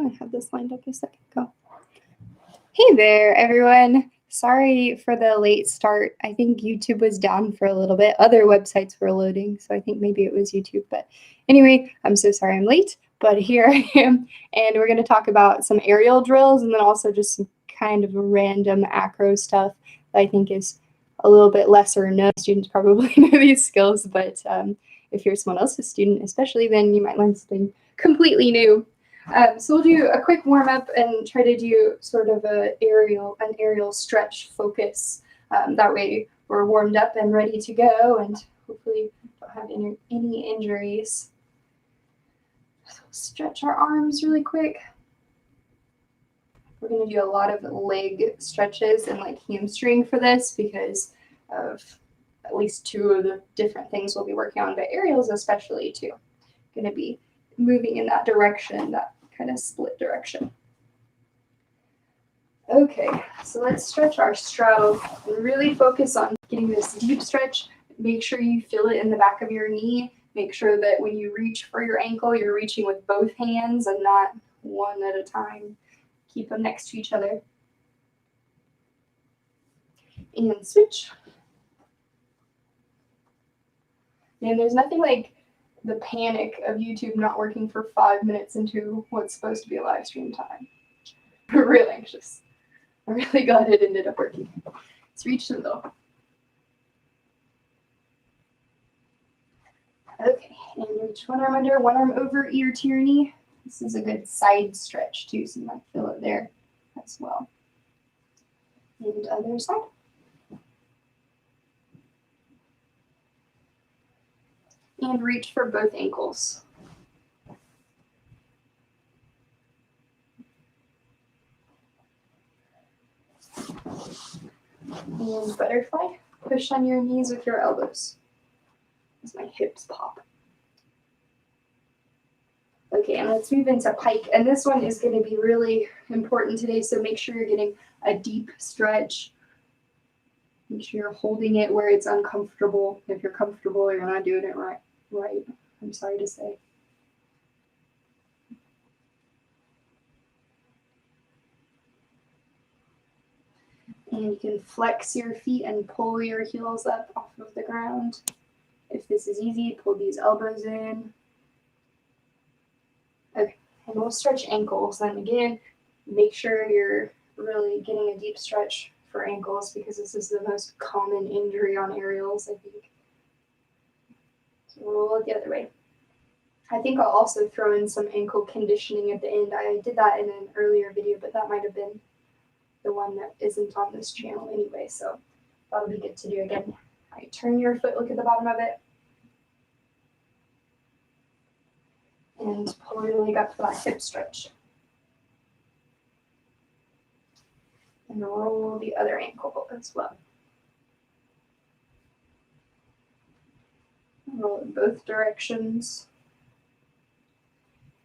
I had this lined up a second ago. Hey there, everyone. Sorry for the late start. I think YouTube was down for a little bit. Other websites were loading, so I think maybe it was YouTube. But anyway, I'm so sorry I'm late, but here I am. And we're going to talk about some aerial drills and then also just some kind of random acro stuff that I think is a little bit lesser known. Students probably know these skills, but if you're someone else's student, especially, then you might learn something completely new. So we'll do a quick warm up and try to do sort of an aerial stretch focus. That way we're warmed up and ready to go, and hopefully don't have any injuries. So we'll stretch our arms really quick. We're going to do a lot of leg stretches and like hamstring for this because of at least two of the different things we'll be working on, but aerials especially too. Going to be moving in that direction, that kind of split direction. Okay, so let's stretch our straddle and really focus on getting this deep stretch. Make sure you feel it in the back of your knee. Make sure that when you reach for your ankle, you're reaching with both hands and not one at a time. Keep them next to each other. And switch. And there's nothing like the panic of YouTube not working for 5 minutes into what's supposed to be a live stream time. I'm real anxious. I'm really glad it ended up working. Let's reach to the middle. Okay, and reach one arm under, one arm over, ear to your knee. This is a good side stretch too, so you might feel it there as well. And other side. And reach for both ankles. And butterfly. Push on your knees with your elbows as my hips pop. Okay, and let's move into pike. And this one is going to be really important today, so make sure you're getting a deep stretch. Make sure you're holding it where it's uncomfortable. If you're comfortable, you're not doing it right. I'm sorry to say. And you can flex your feet and pull your heels up off of the ground. If this is easy, pull these elbows in. Okay, and we'll stretch ankles. And again, make sure you're really getting a deep stretch for ankles because this is the most common injury on aerials, I think. So we'll look the other way. I think I'll also throw in some ankle conditioning at the end. I did that in an earlier video, but that might have been the one that isn't on this channel anyway, so that'll be good to do again. All right, turn your foot, look at the bottom of it. And pull your leg up for that hip stretch. And roll the other ankle as well. Roll in both directions.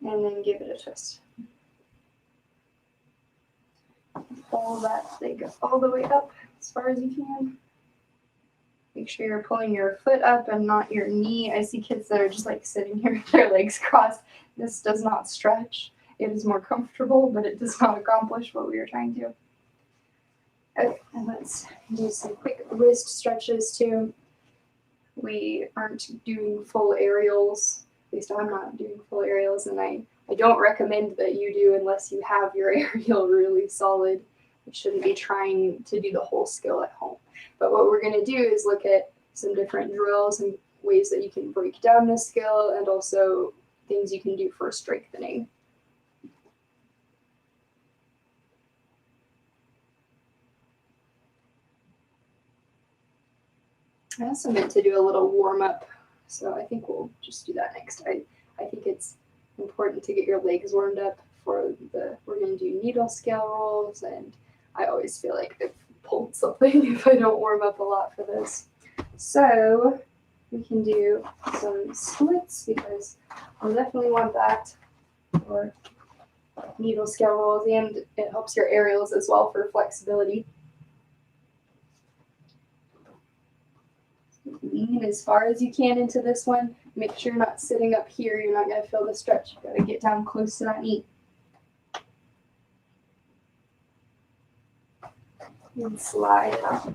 And then give it a twist. Pull that leg all the way up as far as you can. Make sure you're pulling your foot up and not your knee. I see kids that are just like sitting here with their legs crossed. This does not stretch. It is more comfortable, but it does not accomplish what we are trying to. Okay, and let's do some quick wrist stretches too. We aren't doing full aerials. At least I'm not doing full aerials, and I don't recommend that you do unless you have your aerial really solid. You shouldn't be trying to do the whole skill at home. But what we're going to do is look at some different drills and ways that you can break down the skill and also things you can do for strengthening. I also meant to do a little warm up, so I think we'll just do that next. I think it's important to get your legs warmed up for we're going to do needle scale rolls, and I always feel like I've pulled something if I don't warm up a lot for this. So we can do some splits because I'll definitely want that for needle scale rolls, and it helps your aerials as well for flexibility. Lean as far as you can into this one. Make sure you're not sitting up here. You're not going to feel the stretch. You've got to get down close to that knee. and slide up.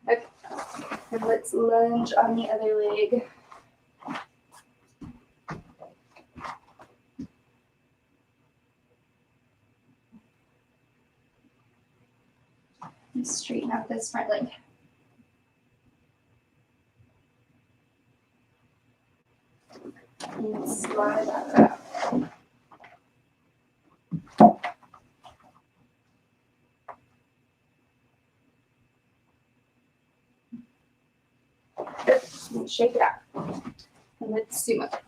Okay, and let's lunge on the other leg. And straighten out this front leg. And slide that up. Good. And shake it out. And let's zoom up.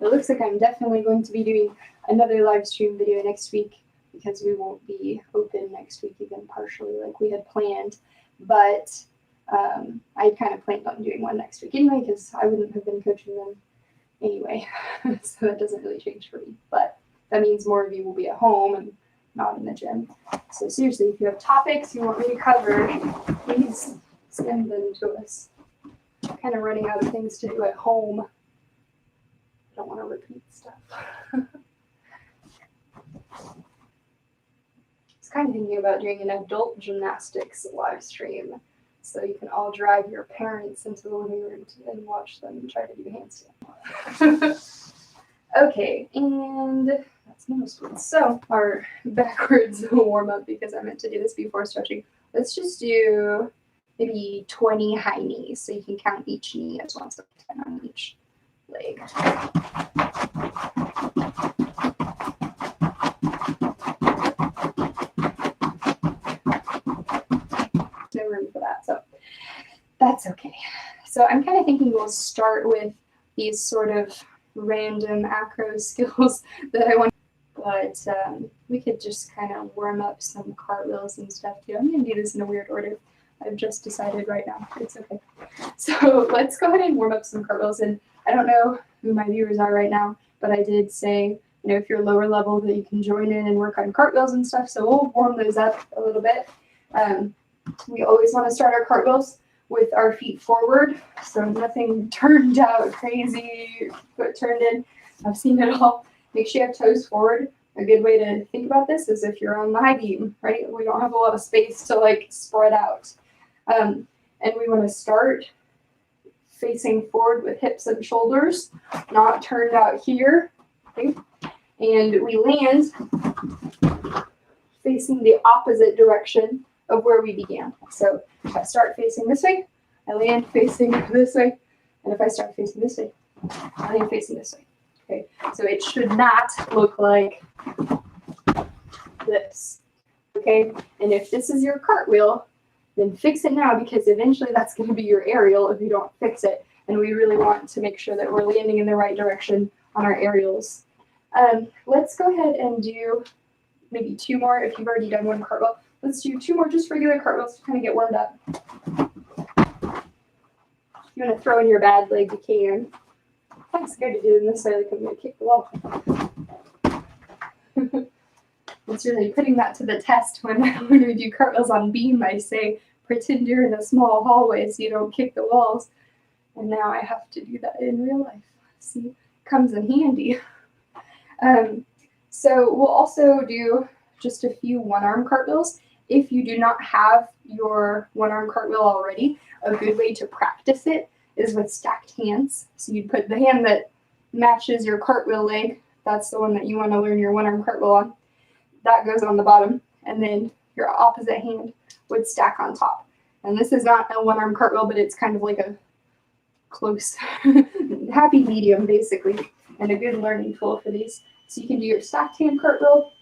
It looks like I'm definitely going to be doing another live stream video next week because we won't be open next week even partially like we had planned. But I kind of planned on doing one next week anyway because I wouldn't have been coaching them anyway. So that doesn't really change for me. But that means more of you will be at home and not in the gym. So seriously, if you have topics you want me to cover, please send them to us. I'm kind of running out of things to do at home. I don't want to repeat stuff. I was kind of thinking about doing an adult gymnastics live stream so you can all drag your parents into the living room and watch them try to do handstands. Okay, and that's most ones. So our backwards warm up, because I meant to do this before stretching. Let's just do maybe 20 high knees, so you can count each knee as one, so 10 on each leg. No room for that, so that's okay. So I'm kind of thinking we'll start with these sort of random acro skills that I want, but we could just kind of warm up some cartwheels and stuff too. I'm going to do this in a weird order. I've just decided right now. It's okay. So let's go ahead and warm up some cartwheels. And I don't know who my viewers are right now, but I did say, you know, if you're lower level that you can join in and work on cartwheels and stuff. So we'll warm those up a little bit. We always want to start our cartwheels with our feet forward, so nothing turned out crazy, foot turned in. I've seen it all. Make sure you have toes forward. A good way to think about this is if you're on the high beam, right? We don't have a lot of space to like spread out. And we want to start facing forward with hips and shoulders, not turned out here. Okay? And we land facing the opposite direction of where we began. So if I start facing this way, I land facing this way. And if I start facing this way, I land facing this way. Okay, so it should not look like this. Okay, and if this is your cartwheel, then fix it now, because eventually that's going to be your aerial if you don't fix it. And we really want to make sure that we're landing in the right direction on our aerials. Let's go ahead and do maybe two more. If you've already done one cartwheel, let's do two more just regular cartwheels to kind of get warmed up. If you want to throw in your bad leg, you can. I'm scared to do it this way, like I'm going to kick the wall. It's really putting that to the test when we do cartwheels on beam. I say, pretend you're in a small hallway so you don't kick the walls. And now I have to do that in real life. See, comes in handy. So we'll also do just a few one-arm cartwheels. If you do not have your one-arm cartwheel already, a good way to practice it is with stacked hands. So you'd put the hand that matches your cartwheel leg, that's the one that you want to learn your one-arm cartwheel on, that goes on the bottom, and then your opposite hand would stack on top. And this is not a one-arm cartwheel, but it's kind of like a close, happy medium, basically, and a good learning tool for these. So you can do your stacked hand cartwheel,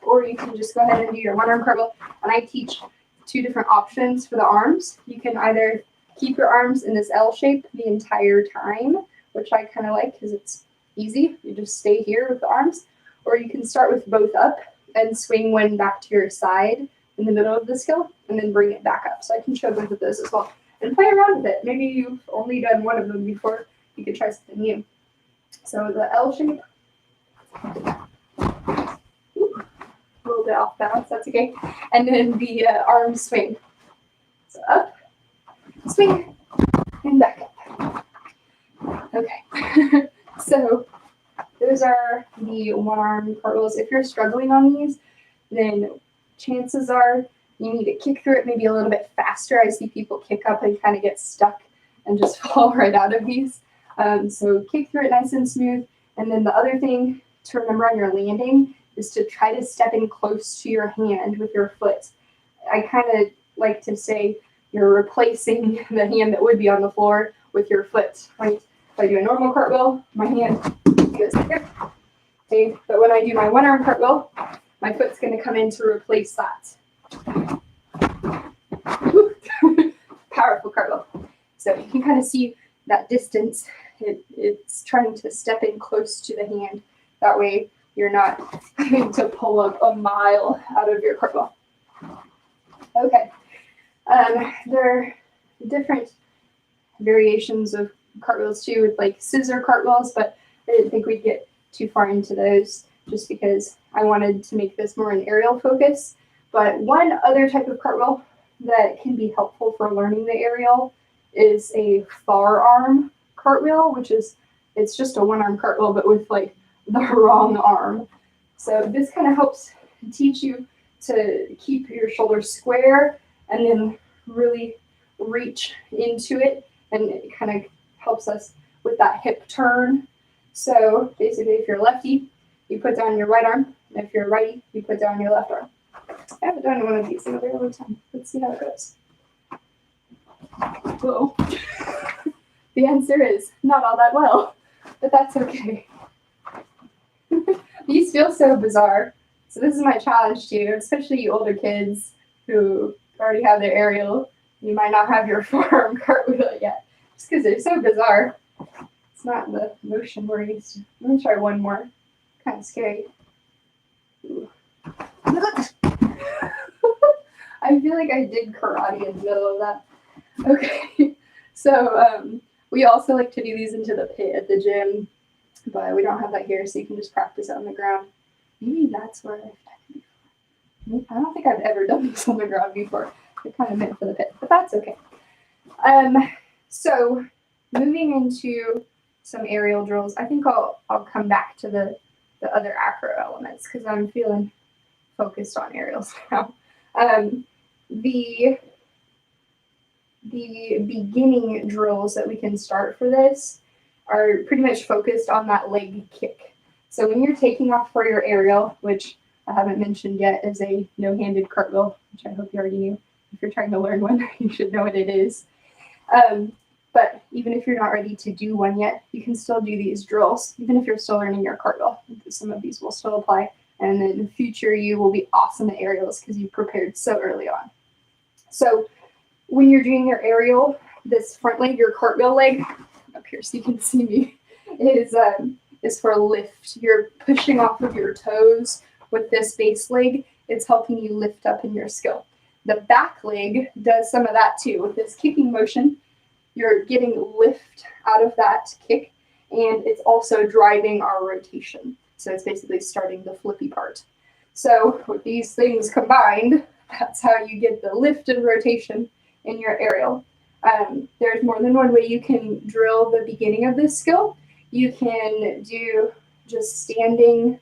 or you can just go ahead and do your one-arm cartwheel. And I teach two different options for the arms. You can either keep your arms in this L shape the entire time, which I kind of like because it's easy. You just stay here with the arms. Or you can start with both up and swing one back to your side in the middle of the skill and then bring it back up. So I can show both of those as well. And play around with it. Maybe you've only done one of them before. You could try something new. So the L shape. Ooh, a little bit off balance, that's okay. And then the arm swing. So up, swing, and back up. Okay, so those are the one-arm cartwheels. If you're struggling on these, then chances are you need to kick through it maybe a little bit faster. I see people kick up and kind of get stuck and just fall right out of these. So kick through it nice and smooth. And then the other thing to remember on your landing is to try to step in close to your hand with your foot. I kind of like to say you're replacing the hand that would be on the floor with your foot, right? If I do a normal cartwheel, my hand goes here. Okay, but when I do my one-arm cartwheel, my foot's going to come in to replace that. Powerful cartwheel. So you can kind of see that distance. It's trying to step in close to the hand. That way you're not having to pull up a mile out of your cartwheel. Okay. There are different variations of cartwheels too, with like scissor cartwheels, but I didn't think we'd get too far into those just because I wanted to make this more an aerial focus. But one other type of cartwheel that can be helpful for learning the aerial is a far arm cartwheel, which is, it's just a one-arm cartwheel, but with like the wrong arm. So this kind of helps teach you to keep your shoulders square and then really reach into it, and it kind of helps us with that hip turn. So basically, if you're lefty, you put down your right arm, and if you're righty, you put down your left arm. I haven't done one of these in a very long time. Let's see how it goes. Whoa. The answer is not all that well, but that's okay. These feel so bizarre. So this is my challenge to you, especially you older kids who already have their aerial. You might not have your forearm cartwheel yet, just because they're so bizarre. It's not the motion we're used to. Let me try one more. Kind of scary. Ooh. I feel like I did karate in the middle of that. Okay, so we also like to do these into the pit at the gym, but we don't have that here, so you can just practice it on the ground. Maybe that's where I've done it before. I don't think I've ever done this on the ground before. They're kind of meant for the pit, but that's okay. So moving into some aerial drills, I think I'll come back to the other acro elements because I'm feeling focused on aerials now. The beginning drills that we can start for this are pretty much focused on that leg kick. So when you're taking off for your aerial, which I haven't mentioned yet is a no-handed cartwheel, which I hope you already knew. If you're trying to learn one, you should know what it is. But even if you're not ready to do one yet, you can still do these drills, even if you're still learning your cartwheel. Some of these will still apply. And then in the future, you will be awesome at aerials because you prepared so early on. So when you're doing your aerial, this front leg, your cartwheel leg, up here so you can see me, is for lift. You're pushing off of your toes with this base leg. It's helping you lift up in your skill. The back leg does some of that too. With this kicking motion, you're getting lift out of that kick, and it's also driving our rotation. So it's basically starting the flippy part. So with these things combined, that's how you get the lift and rotation in your aerial. There's more than one way you can drill the beginning of this skill. You can do just standing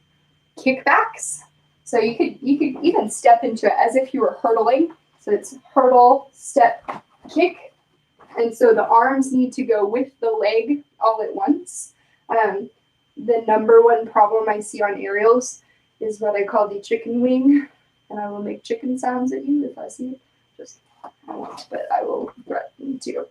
kickbacks. So you could even step into it as if you were hurdling. So it's hurdle, step, kick. And so the arms need to go with the leg all at once. The number one problem I see on aerials is what I call the chicken wing. And I will make chicken sounds at you if I see it. Just, I won't, but I will threaten to.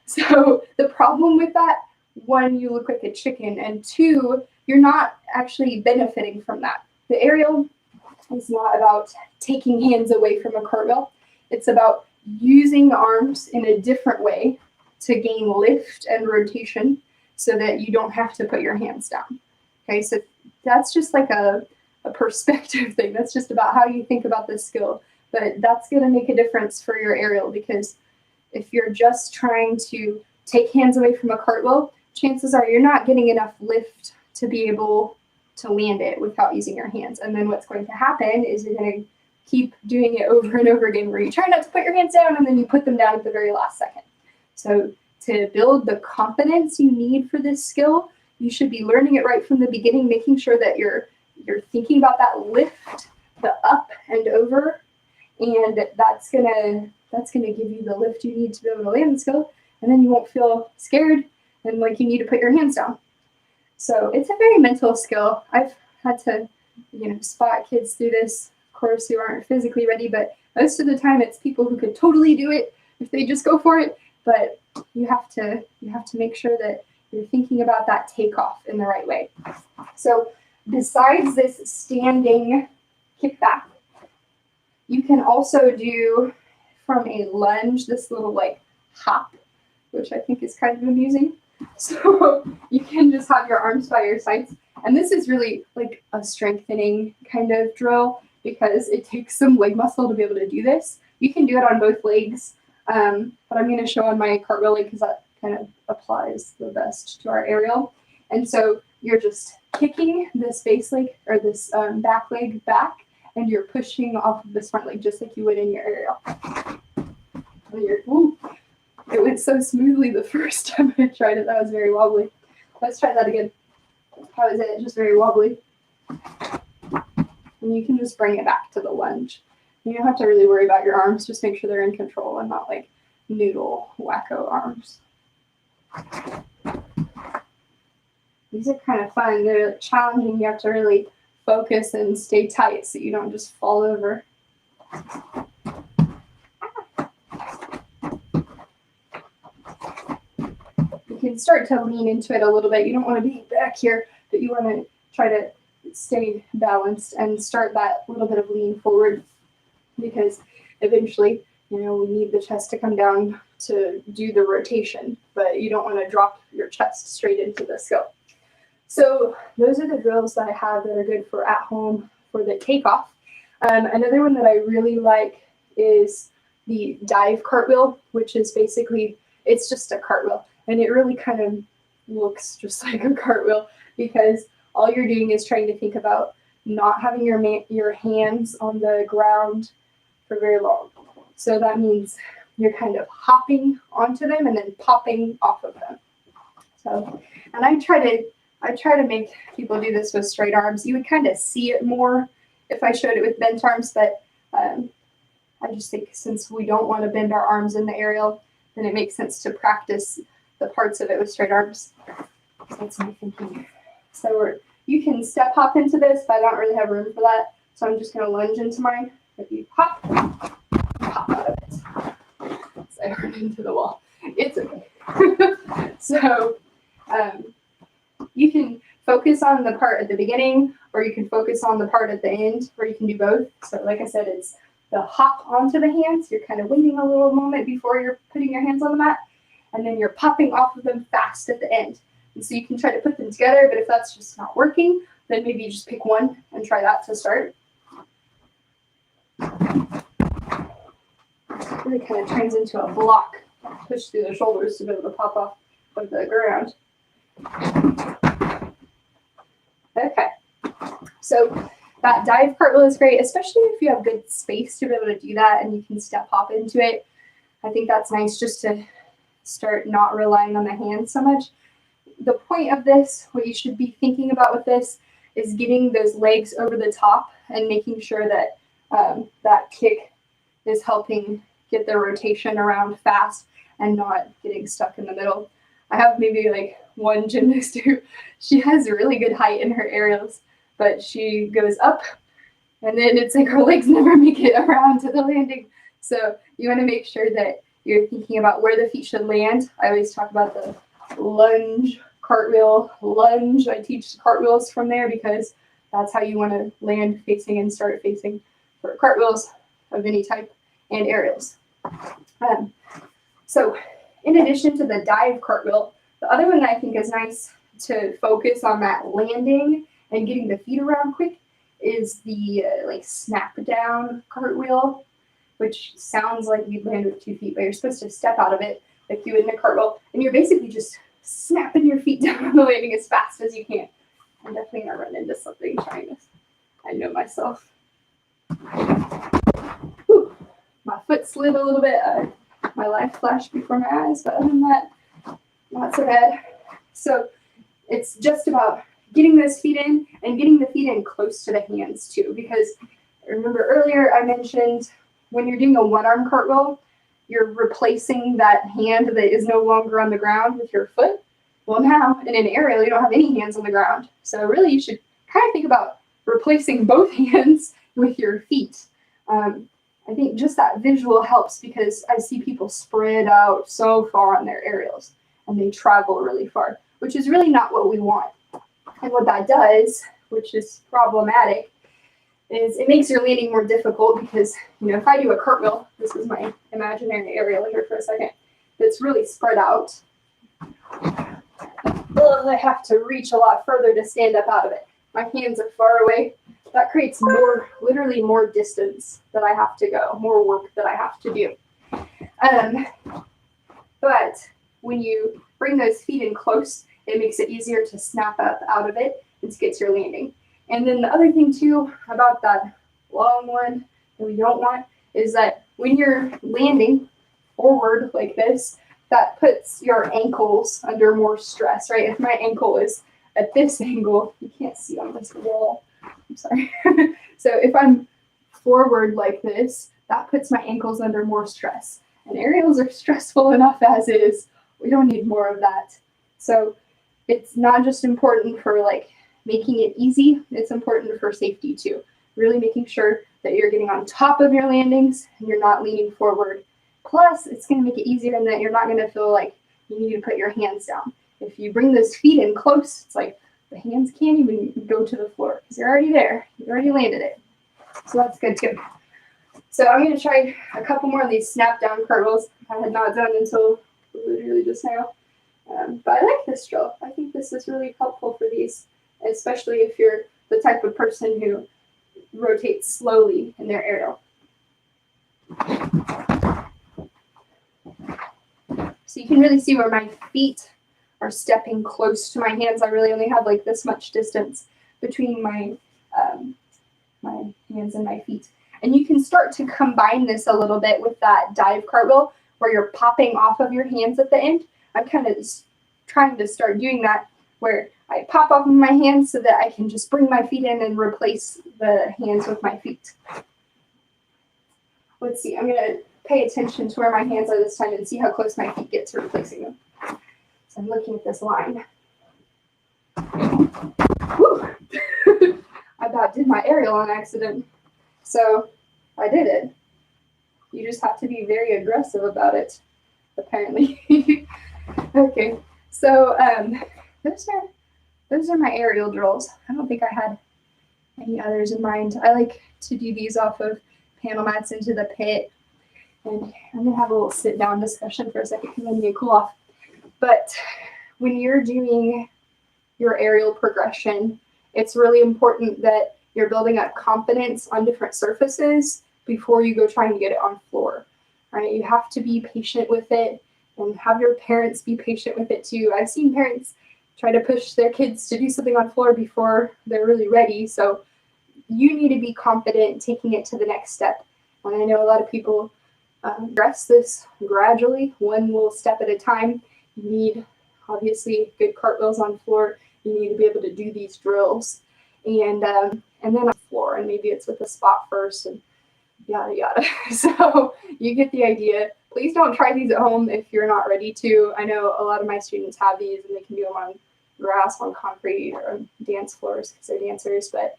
So the problem with that, one, you look like a chicken, and two, you're not actually benefiting from that. The aerial is not about taking hands away from a cartwheel. It's about using the arms in a different way to gain lift and rotation so that you don't have to put your hands down. Okay, so that's just like a perspective thing. That's just about how you think about this skill. But that's going to make a difference for your aerial, because if you're just trying to take hands away from a cartwheel, chances are you're not getting enough lift to be able to land it without using your hands. And then what's going to happen is you're going to keep doing it over and over again where you try not to put your hands down and then you put them down at the very last second. So to build the confidence you need for this skill, you should be learning it right from the beginning, making sure that you're thinking about that lift, the up and over, and that's gonna give you the lift you need to be able to land the skill, and then you won't feel scared and like you need to put your hands down. So it's a very mental skill. I've had to, spot kids through this, of course, who aren't physically ready, but most of the time it's people who could totally do it if they just go for it. But you have to make sure that you're thinking about that takeoff in the right way. So besides this standing kickback, you can also do from a lunge this little like hop, which I think is kind of amusing. So you can just have your arms by your sides. And this is really like a strengthening kind of drill because it takes some leg muscle to be able to do this. You can do it on both legs, but I'm going to show on my cartwheel leg because that kind of applies the best to our aerial. And so you're just kicking this base leg or this back leg back, and you're pushing off of this front leg just like you would in your aerial. It went so smoothly the first time I tried it. That was very wobbly. Let's try that again. How is it? Just very wobbly. And you can just bring it back to the lunge. You don't have to really worry about your arms. Just make sure they're in control and not like noodle wacko arms. These are kind of fun. They're challenging. You have to really focus and stay tight so you don't just fall over. You can start to lean into it a little bit. You don't want to be back here, but you want to try to stay balanced and start that little bit of lean forward because eventually, we need the chest to come down to do the rotation, but you don't want to drop your chest straight into the skill. So those are the drills that I have that are good for at home for the takeoff. Another one that I really like is the dive cartwheel, which is basically, it's just a cartwheel. And it really kind of looks just like a cartwheel because all you're doing is trying to think about not having your hands on the ground for very long. So that means you're kind of hopping onto them and then popping off of them. So, and I try to make people do this with straight arms. You would kind of see it more if I showed it with bent arms, but I just think since we don't want to bend our arms in the aerial, then it makes sense to practice the parts of it with straight arms. So that's my thinking. So you can step hop into this, but I don't really have room for that. So I'm just going to lunge into mine. If you hop out of it. So I run into the wall. It's okay. So you can focus on the part at the beginning, or you can focus on the part at the end, or you can do both. So like I said, it's the hop onto the hands. You're kind of waiting a little moment before you're putting your hands on the mat. And then you're popping off of them fast at the end. And so you can try to put them together, but if that's just not working, then maybe you just pick one and try that to start. It really kind of turns into a block. Push through the shoulders to be able to pop off of the ground. Okay. So that dive cartwheel is great, especially if you have good space to be able to do that and you can step hop into it. I think that's nice just to start not relying on the hands so much. The point of this, what you should be thinking about with this, is getting those legs over the top and making sure that that kick is helping get the rotation around fast and not getting stuck in the middle. I have maybe like one gymnast who she has really good height in her aerials, but she goes up and then it's like her legs never make it around to the landing. So you want to make sure that you're thinking about where the feet should land. I always talk about the lunge, cartwheel, lunge. I teach cartwheels from there because that's how you want to land facing and start facing for cartwheels of any type and aerials. So in addition to the dive cartwheel, the other one that I think is nice to focus on that landing and getting the feet around quick is the like snap down cartwheel, which sounds like you'd land with 2 feet, but you're supposed to step out of it like you would in a cartwheel, and you're basically just snapping your feet down on the landing as fast as you can. I'm definitely gonna run into something trying this. I know myself. Whew. My foot slid a little bit. My life flashed before my eyes, but other than that, not so bad. So it's just about getting those feet in and getting the feet in close to the hands too, because remember earlier I mentioned when you're doing a one-arm cartwheel, you're replacing that hand that is no longer on the ground with your foot. Well, now in an aerial, you don't have any hands on the ground. So really you should kind of think about replacing both hands with your feet. I think just that visual helps because I see people spread out so far on their aerials and they travel really far, which is really not what we want. And what that does, which is problematic, is it makes your landing more difficult because, if I do a cartwheel, this is my imaginary aerial here for a second, that's really spread out. I have to reach a lot further to stand up out of it. My hands are far away. That creates literally more distance that I have to go, more work that I have to do. But when you bring those feet in close, it makes it easier to snap up out of it and to get to your landing. And then the other thing too about that long one that we don't want is that when you're landing forward like this, that puts your ankles under more stress, right? If my ankle is at this angle, you can't see on this wall, I'm sorry. So if I'm forward like this, that puts my ankles under more stress. And aerials are stressful enough as is. We don't need more of that. So it's not just important for making it easy, it's important for safety too. Really making sure that you're getting on top of your landings and you're not leaning forward. Plus, it's going to make it easier in that you're not going to feel like you need to put your hands down. If you bring those feet in close, it's like the hands can't even go to the floor because you're already there. You already landed it. So that's good too. So I'm going to try a couple more of these snap down cartwheels I had not done until literally just now. But I like this drill. I think this is really helpful for these, especially if you're the type of person who rotates slowly in their aerial. So you can really see where my feet are stepping close to my hands. I really only have this much distance between my my hands and my feet. And you can start to combine this a little bit with that dive cartwheel where you're popping off of your hands at the end. I'm kind of trying to start doing that where I pop off of my hands so that I can just bring my feet in and replace the hands with my feet. Let's see, I'm going to pay attention to where my hands are this time and see how close my feet get to replacing them. So I'm looking at this line. Whew. I about did my aerial on accident. So I did it. You just have to be very aggressive about it, apparently. Okay, so those are my aerial drills. I don't think I had any others in mind. I like to do these off of panel mats into the pit. And I'm going to have a little sit-down discussion for a second because I need to cool off. But when you're doing your aerial progression, it's really important that you're building up confidence on different surfaces before you go trying to get it on floor. Right? You have to be patient with it and have your parents be patient with it too. I've seen parents try to push their kids to do something on floor before they're really ready. So you need to be confident taking it to the next step. And I know a lot of people progress this gradually, one little step at a time. You need, obviously, good cartwheels on floor. You need to be able to do these drills. And then on floor, and maybe it's with a spot first, and yada, yada. So you get the idea. Please don't try these at home if you're not ready to. I know a lot of my students have these, and they can do them on grass, on concrete, or on dance floors because they're dancers, but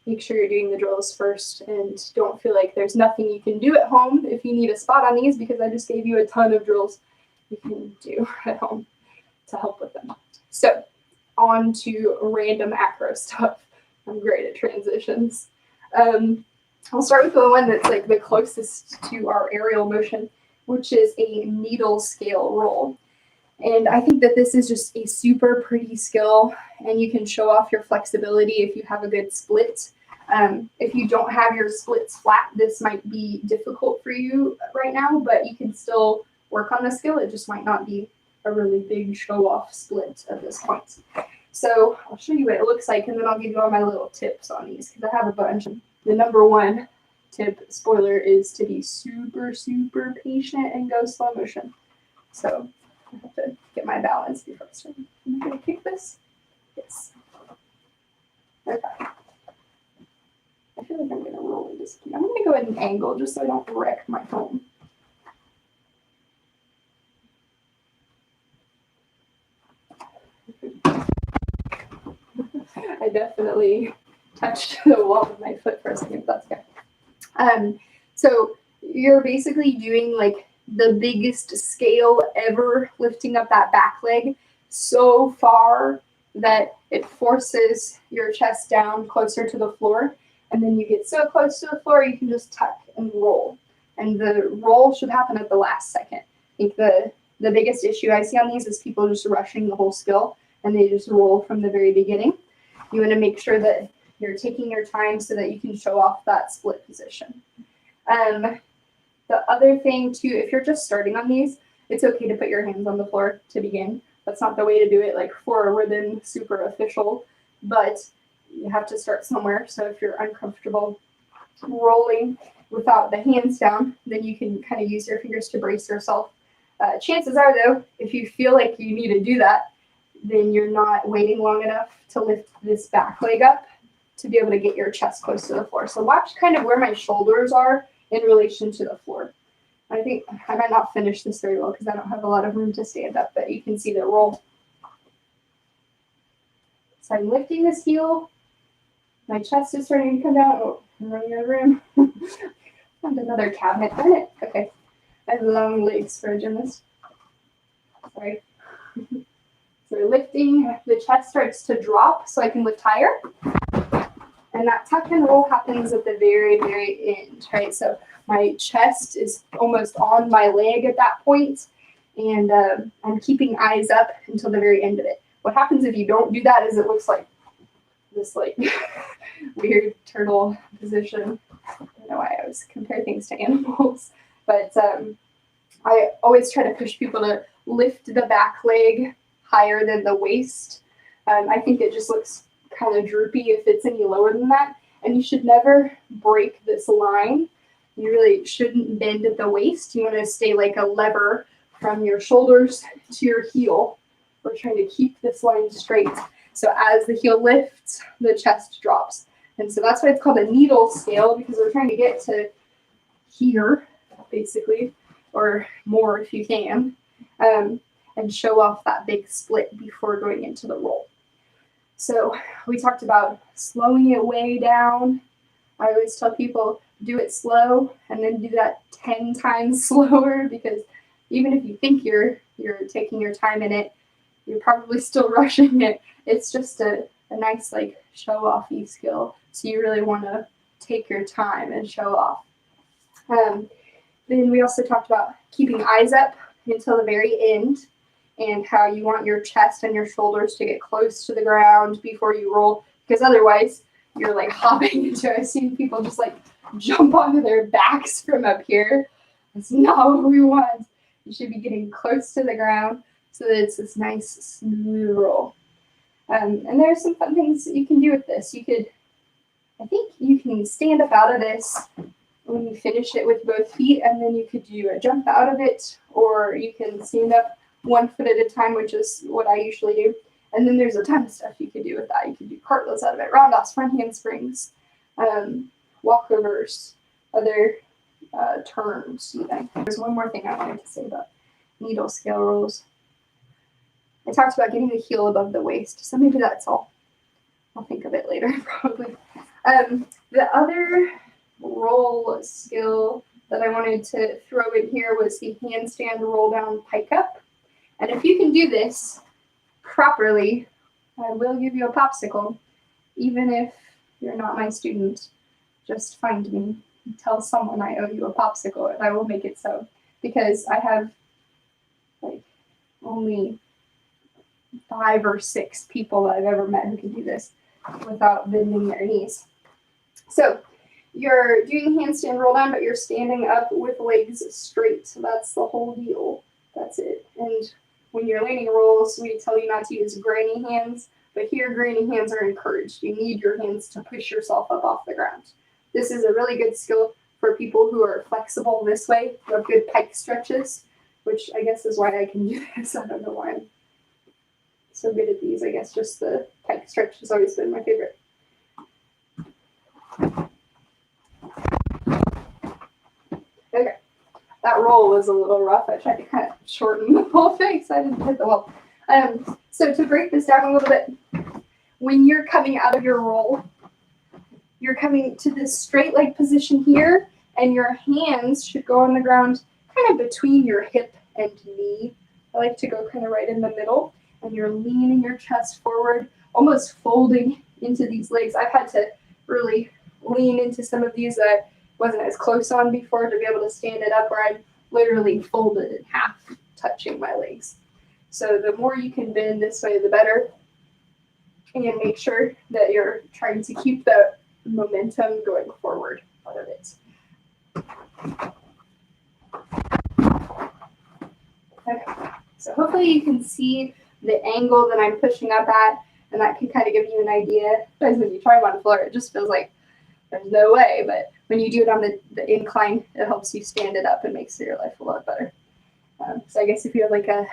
make sure you're doing the drills first and don't feel like there's nothing you can do at home if you need a spot on these, because I just gave you a ton of drills you can do at home to help with them. So on to random acro stuff. I'm great at transitions. I'll start with the one that's like the closest to our aerial motion, which is a needle scale roll. And I think that this is just a super pretty skill, and you can show off your flexibility if you have a good split. If you don't have your splits flat, this might be difficult for you right now, but you can still work on the skill. It just might not be a really big show-off split at this point. So I'll show you what it looks like, and then I'll give you all my little tips on these because I have a bunch. The number one tip, spoiler, is to be super, super patient and go slow motion. So I have to get my balance before I start. Am I going to kick this? Yes. Okay. I feel like I'm going to roll this. I'm going to go at an angle just so I don't wreck my phone. I definitely touched the wall with my foot for a second, but that's good. So you're basically doing like the biggest scale ever, lifting up that back leg so far that it forces your chest down closer to the floor. And then you get so close to the floor, you can just tuck and roll. And the roll should happen at the last second. I think the biggest issue I see on these is people just rushing the whole skill and they just roll from the very beginning. You want to make sure that you're taking your time so that you can show off that split position. The other thing too, if you're just starting on these, it's okay to put your hands on the floor to begin. That's not the way to do it like for a ribbon super official, but you have to start somewhere. So if you're uncomfortable rolling without the hands down, then you can kind of use your fingers to brace yourself. Chances are though, if you feel like you need to do that, then you're not waiting long enough to lift this back leg up to be able to get your chest close to the floor. So watch kind of where my shoulders are in relation to the floor. I think I might not finish this very well because I don't have a lot of room to stand up, but you can see the roll. So I'm lifting this heel. My chest is starting to come down. Oh, I'm running out of room. Found another cabinet. Darn it. Okay. I have long legs for a gymnast. Sorry. So we're lifting. The chest starts to drop so I can lift higher. And that tuck and roll happens at the very, very end, right? So my chest is almost on my leg at that point, and I'm keeping eyes up until the very end of it. What happens if you don't do that is it looks like this like weird turtle position. I don't know why I always compare things to animals, but I always try to push people to lift the back leg higher than the waist. I think it just looks kind of droopy if it's any lower than that. And you should never break this line. You really shouldn't bend at the waist. You want to stay like a lever from your shoulders to your heel. We're trying to keep this line straight. So as the heel lifts, the chest drops. And so that's why it's called a needle scale, because we're trying to get to here, basically, or more if you can, and show off that big split before going into the roll. So we talked about slowing it way down. I always tell people, do it slow and then do that 10 times slower, because even if you think you're taking your time in it, you're probably still rushing it. It's just a nice like show-offy skill. So you really want to take your time and show off. Then we also talked about keeping eyes up until the very end, and how you want your chest and your shoulders to get close to the ground before you roll, because otherwise you're like hopping into it. I've seen people just like jump onto their backs from up here. That's not what we want. You should be getting close to the ground so that it's this nice smooth roll. And there's some fun things that you can do with this. I think you can stand up out of this when you finish it with both feet, and then you could do a jump out of it, or you can stand up one foot at a time, which is what I usually do. And then there's a ton of stuff you could do with that. You could do cartwheels out of it, roundhouse, front handsprings, walkovers, other turns even. There's one more thing I wanted to say about needle scale rolls. I talked about getting the heel above the waist, so maybe that's all. I'll think of it later, probably. The other roll skill that I wanted to throw in here was the handstand roll down pike up. And if you can do this properly, I will give you a popsicle. Even if you're not my student, just find me. Tell someone I owe you a popsicle, and I will make it so. Because I have like only 5 or 6 people that I've ever met who can do this without bending their knees. So you're doing handstand roll down, but you're standing up with legs straight. So that's the whole deal. That's it. And when you're landing rolls, we tell you not to use granny hands, but here granny hands are encouraged. You need your hands to push yourself up off the ground. This is a really good skill for people who are flexible this way, who have good pike stretches, which I guess is why I can do this. I don't know why I'm so good at these. I guess just the pike stretch has always been my favorite. Okay, that roll was a little rough. I tried to kind of shorten the whole thing so I didn't hit the wall. So to break this down a little bit, when you're coming out of your roll, you're coming to this straight leg position here, and your hands should go on the ground kind of between your hip and knee. I like to go kind of right in the middle, and you're leaning your chest forward, almost folding into these legs. I've had to really lean into some of these that I wasn't as close on before to be able to stand it up, where I'm literally folded in half, touching my legs. So the more you can bend this way, the better. And make sure that you're trying to keep the momentum going forward out of it. Okay, so hopefully you can see the angle that I'm pushing up at, and that can kind of give you an idea. Because when you try them on the floor, it just feels like there's no way, but when you do it on the incline, it helps you stand it up and makes your life a lot better. So I guess if you have like a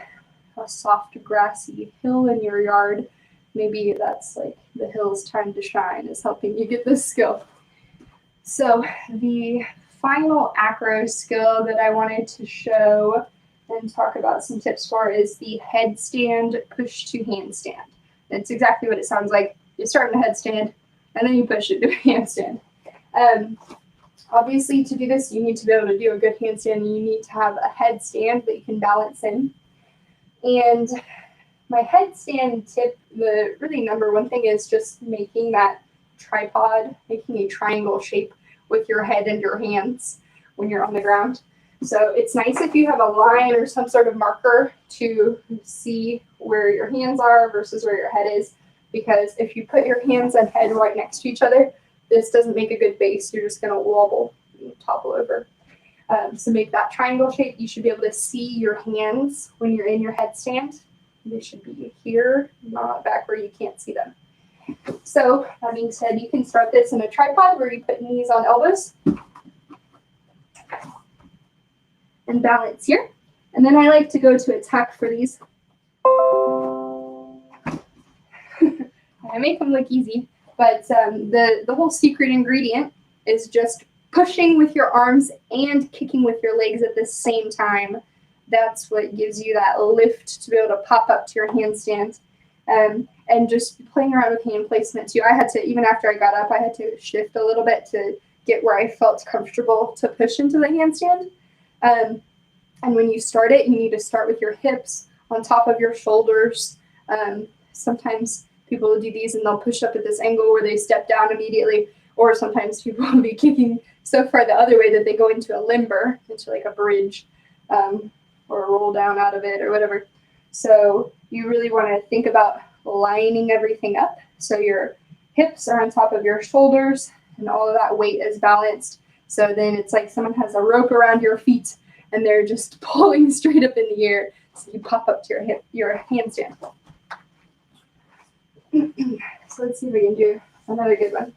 soft grassy hill in your yard, maybe that's like the hill's time to shine, is helping you get this skill. So the final acro skill that I wanted to show and talk about some tips for is the headstand push to handstand. It's exactly what it sounds like. You start in a headstand and then you push it to a handstand. Obviously, to do this, you need to be able to do a good handstand. You need to have a headstand that you can balance in. And my headstand tip, the really number one thing is just making that tripod, making a triangle shape with your head and your hands when you're on the ground. So it's nice if you have a line or some sort of marker to see where your hands are versus where your head is, because if you put your hands and head right next to each other, this doesn't make a good base. You're just going to wobble and topple over. So make that triangle shape. You should be able to see your hands when you're in your headstand. They should be here, not back where you can't see them. So that being said, you can start this in a tripod where you put knees on elbows and balance here. And then I like to go to a tuck for these. I make them look easy, but the whole secret ingredient is just pushing with your arms and kicking with your legs at the same time. That's what gives you that lift to be able to pop up to your handstand. And just playing around with hand placement too. I had to, even after I got up, I had to shift a little bit to get where I felt comfortable to push into the handstand. And when you start it, you need to start with your hips on top of your shoulders. Sometimes people will do these and they'll push up at this angle where they step down immediately, or sometimes people will be kicking so far the other way that they go into a limber, into like a bridge, or a roll down out of it or whatever. So you really want to think about lining everything up so your hips are on top of your shoulders and all of that weight is balanced. So then it's like someone has a rope around your feet and they're just pulling straight up in the air. So you pop up to your handstand. So let's see if we can do another good one.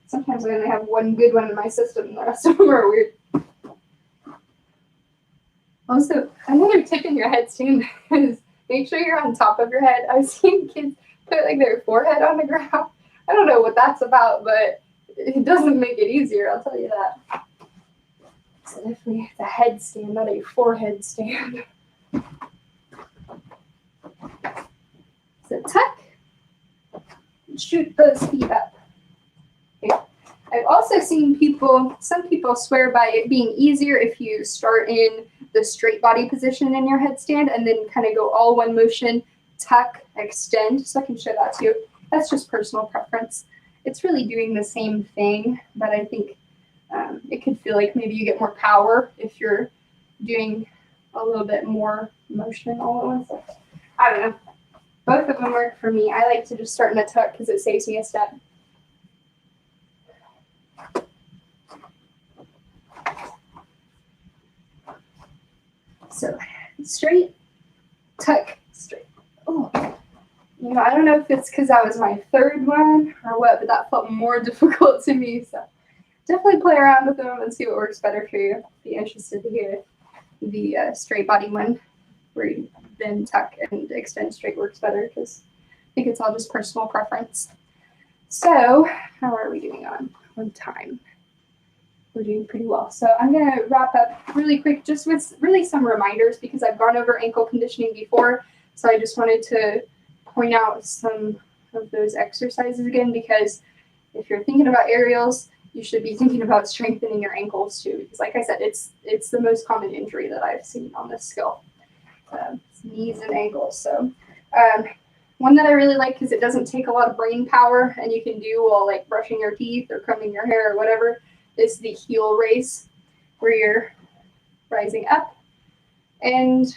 Sometimes I only have one good one in my system and the rest of them are weird. Also, another tip in your headstand is make sure you're on top of your head. I've seen kids put like their forehead on the ground. I don't know what that's about, but it doesn't make it easier, I'll tell you that. So definitely it's a headstand, not a forehead stand. So tuck, shoot those feet up. Okay. I've also seen some people swear by it being easier if you start in the straight body position in your headstand and then kind of go all one motion, tuck, extend. So I can show that to you. That's just personal preference. It's really doing the same thing, but I think it could feel like maybe you get more power if you're doing a little bit more motion all at once. I don't know. Both of them work for me. I like to just start in a tuck because it saves me a step. So straight, tuck, straight. Oh, you know, I don't know if it's because that was my third one or what, but that felt more difficult to me. So definitely play around with them and see what works better for you. Be interested to hear the straight body one where you then tuck and extend straight works better, because I think it's all just personal preference. So how are we doing on time? We're doing pretty well. So I'm going to wrap up really quick just with really some reminders, because I've gone over ankle conditioning before. So I just wanted to point out some of those exercises again, because if you're thinking about aerials, you should be thinking about strengthening your ankles too, because like I said, it's the most common injury that I've seen on this skill. Knees and ankles. So one that I really like, because it doesn't take a lot of brain power and you can do while like brushing your teeth or combing your hair or whatever, is the heel raise, where you're rising up and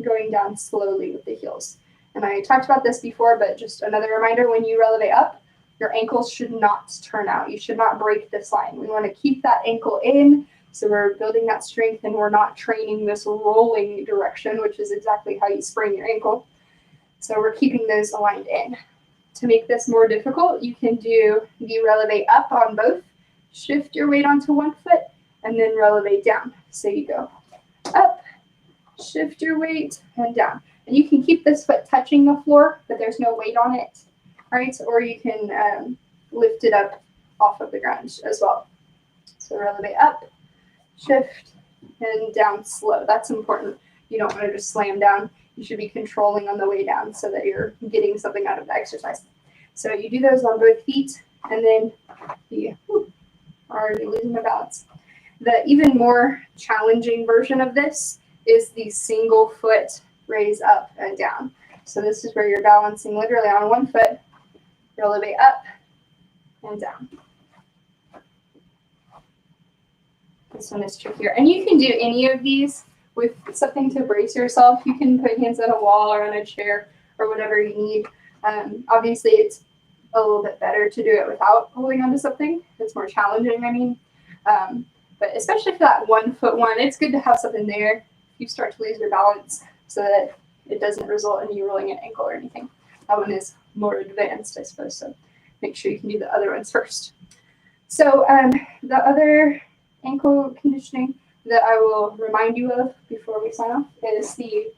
going down slowly with the heels. And I talked about this before, but just another reminder, when you releve up, your ankles should not turn out. You should not break this line. We want to keep that ankle in, so we're building that strength and we're not training this rolling direction, which is exactly how you sprain your ankle. So we're keeping those aligned in. To make this more difficult, you can do the releve up on both, shift your weight onto one foot, and then releve down. So you go up, shift your weight, and down. And you can keep this foot touching the floor, but there's no weight on it, right? Or you can lift it up off of the ground as well. So releve up, shift, and down slow. That's important. You don't want to just slam down. You should be controlling on the way down so that you're getting something out of the exercise. So you do those on both feet, and then already losing my balance. The even more challenging version of this is the single foot raise up and down. So this is where you're balancing literally on one foot, releve up and down. This one is trickier. And you can do any of these with something to brace yourself. You can put hands on a wall or on a chair or whatever you need. Obviously, it's a little bit better to do it without holding onto something. It's more challenging, I mean. But especially for that 1 foot one, it's good to have something there if you start to lose your balance, so that it doesn't result in you rolling an ankle or anything. That one is more advanced, I suppose, so make sure you can do the other ones first. So the other ankle conditioning that I will remind you of before we sign off is the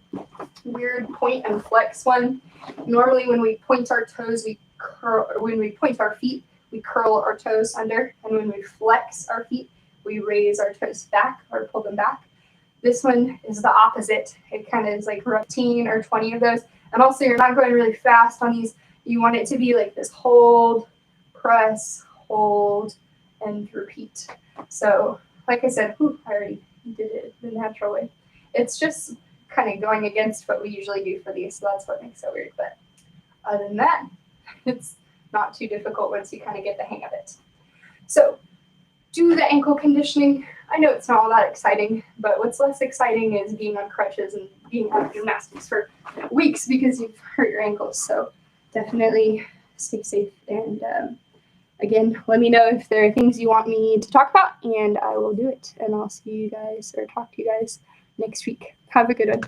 weird point and flex one. Normally when we point our toes, we curl, or when we point our feet, we curl our toes under, and when we flex our feet, we raise our toes back or pull them back. This one is the opposite. It kind of is like 15 or 20 of those. And also you're not going really fast on these. You want it to be like this: hold, press, hold, and repeat. So like I said, I already did it the natural way. It's just kind of going against what we usually do for these, so that's what makes it weird. But other than that, it's not too difficult once you kind of get the hang of it. So do the ankle conditioning. I know it's not all that exciting, but what's less exciting is being on crutches and being out of gymnastics for weeks because you've hurt your ankles. So definitely stay safe. And again, let me know if there are things you want me to talk about, and I will do it. And I'll see you guys or talk to you guys next week. Have a good one.